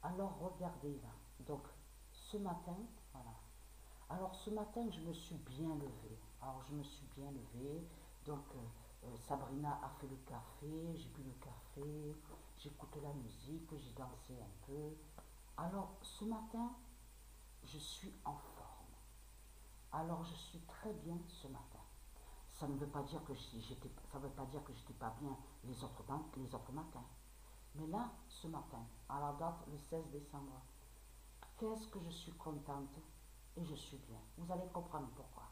Alors regardez là. Donc ce matin, voilà. Alors ce matin, je me suis bien levée. Alors je me suis bien levée. Donc Sabrina a fait le café, j'ai bu le café, j'écoute la musique, j'ai dansé un peu. Alors ce matin, je suis en forme. Alors je suis très bien ce matin. Ça ne veut pas dire que ça veut pas dire que j'étais pas bien les autres matins. Mais là, ce matin, à la date le 16 décembre, qu'est-ce que je suis contente et je suis bien. Vous allez comprendre pourquoi.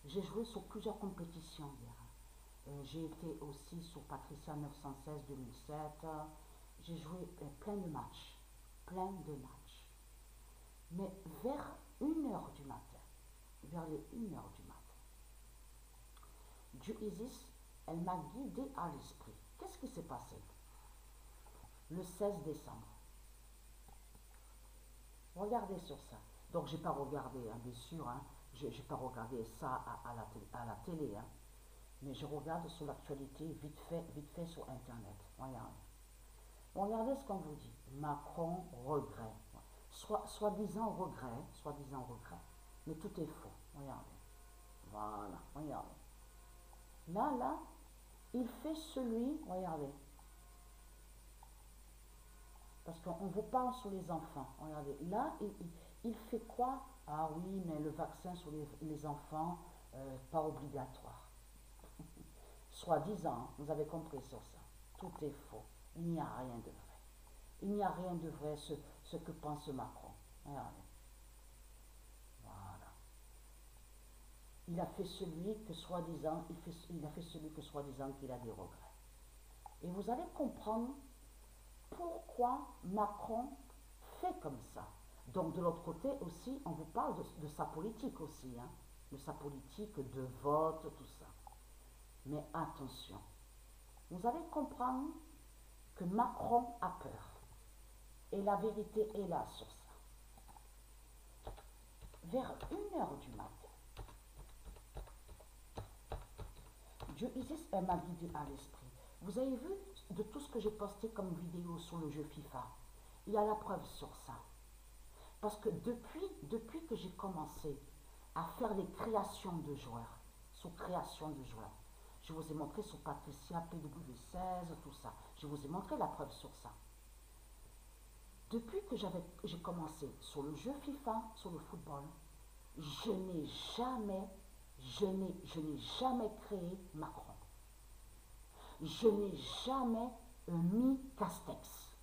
J'ai joué sur plusieurs compétitions hier. J'ai été aussi sur Patricia 916 2007. J'ai joué plein de matchs. Plein de matchs. Mais vers 1 heure du matin, vers les 1 heure du matin, Dieu Isis, elle m'a guidée à l'esprit. Qu'est-ce qui s'est passé le 16 décembre? Regardez sur ça. Donc, j'ai pas regardé, hein, bien sûr, hein, j'ai pas regardé ça à la télé, hein, mais je regarde sur l'actualité vite fait sur Internet. Regardez. Regardez ce qu'on vous dit. Macron regret. Soi-disant regret. Mais tout est faux. Regardez. Voilà, regardez. Là, il fait celui, regardez, parce qu'on vous parle sur les enfants. Regardez, là, il fait quoi? Ah oui, mais le vaccin sur les enfants, pas obligatoire. Soi-disant, vous avez compris sur ça. Tout est faux. Il n'y a rien de vrai. Il n'y a rien de vrai ce que pense Macron. Regardez. Voilà. Il a fait celui que soi-disant, il a fait celui que soi-disant qu'il a des regrets. Et vous allez comprendre pourquoi Macron fait comme ça. Donc de l'autre côté aussi, on vous parle de sa politique aussi, hein, de sa politique de vote, tout ça. Mais attention, vous allez comprendre que Macron a peur. Et la vérité est là sur ça. Vers 1 heure du matin, Dieu Isis m'a guidé à l'esprit. Vous avez vu de tout ce que j'ai posté comme vidéo sur le jeu FIFA, il y a la preuve sur ça. Parce que depuis que j'ai commencé à faire les créations de joueurs, sous création de joueurs, je vous ai montré sur Patricia, PW16, tout ça. Je vous ai montré la preuve sur ça. Depuis que j'ai commencé sur le jeu FIFA, sur le football, je n'ai jamais créé Macron. Je n'ai jamais mis Castex.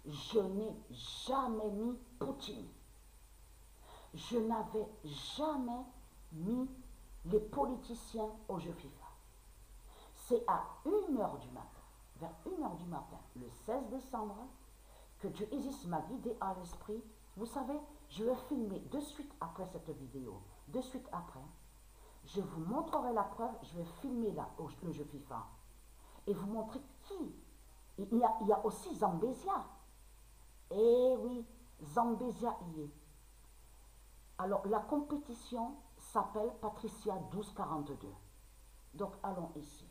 Je n'ai jamais mis Poutine. Je n'avais jamais mis les politiciens au jeu FIFA. C'est à 1 heure du matin, vers 1 heure du matin, le 16 décembre, que Dieu Isis m'a guidé à l'esprit. Vous savez, je vais filmer de suite après cette vidéo, de suite après. Je vous montrerai la preuve, je vais filmer là, le jeu FIFA. Et vous montrer qui. Il y a aussi Zambésia. Eh oui, Zambésia y est. Alors, la compétition s'appelle Patricia 1242. Donc, allons ici.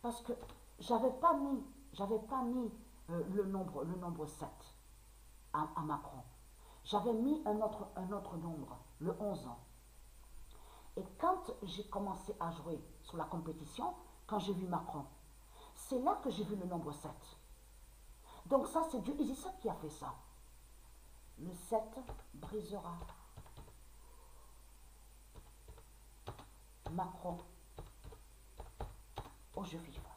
Parce que j'avais pas mis le nombre 7 à Macron. J'avais mis un autre nombre, le 11 ans. Et quand j'ai commencé à jouer sur la compétition, quand j'ai vu Macron, c'est là que j'ai vu le nombre 7. Donc ça, c'est Dieu Isis qui a fait ça. Le 7 brisera. Macron au jeu FIFA.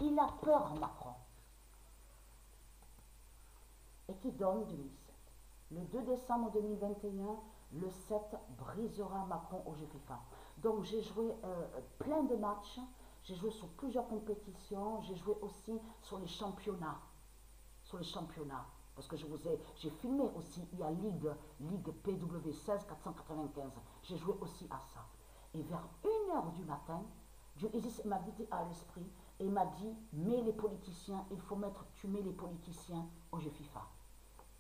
Il a peur, Macron. Et qui donne 2007. Le 2 décembre 2021, le 7 brisera Macron au jeu FIFA. Donc j'ai joué plein de matchs, j'ai joué sur plusieurs compétitions, j'ai joué aussi sur les championnats. Sur les championnats. Parce que j'ai filmé aussi, il y a Ligue PW16 495. J'ai joué aussi à ça. Et vers 1 heure du matin, Dieu Isis m'a guidé à l'esprit et m'a dit, mets les politiciens, tu mets les politiciens au jeu FIFA.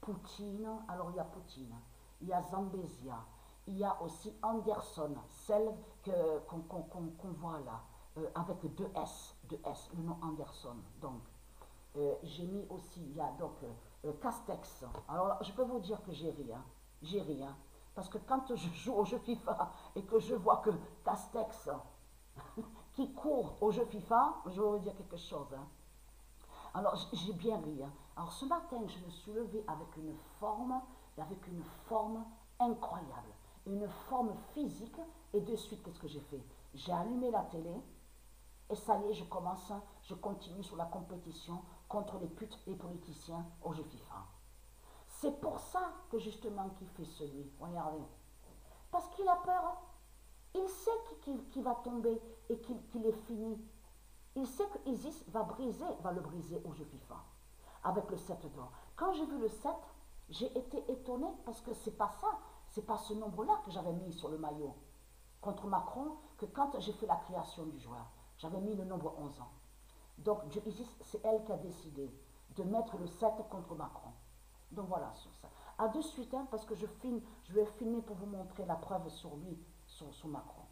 Poutine, alors il y a Poutine, il y a Zambésia, il y a aussi Anderson, celle qu'on voit là, avec deux S, le nom Anderson. Donc, j'ai mis aussi, il y a donc Castex. Alors, je peux vous dire que j'ai ri, hein. J'ai ri, hein. Parce que quand je joue au jeu FIFA et que je vois que Castex qui court au jeu FIFA, je vais vous dire quelque chose, hein. Alors, j'ai bien ri, hein. Alors, ce matin, je me suis levée avec une forme incroyable, une forme physique, et de suite, qu'est-ce que j'ai fait? J'ai allumé la télé, et ça y est, je continue sur la compétition contre les politiciens au jeu FIFA. C'est pour ça que justement qu'il fait celui, regardez. Parce qu'il a peur, hein. Il sait qu'il va tomber et qu'il est fini. Il sait que Isis va le briser au jeu FIFA, avec le 7 d'or. Quand j'ai vu le 7, j'ai été étonnée parce que c'est pas ça, c'est pas ce nombre-là que j'avais mis sur le maillot contre Macron que quand j'ai fait la création du joueur. J'avais mis le nombre 11 ans. Donc Isis, c'est elle qui a décidé de mettre le 7 contre Macron. Donc voilà sur ça. À de suite, hein, parce que je vais filmer pour vous montrer la preuve sur lui, sur Macron.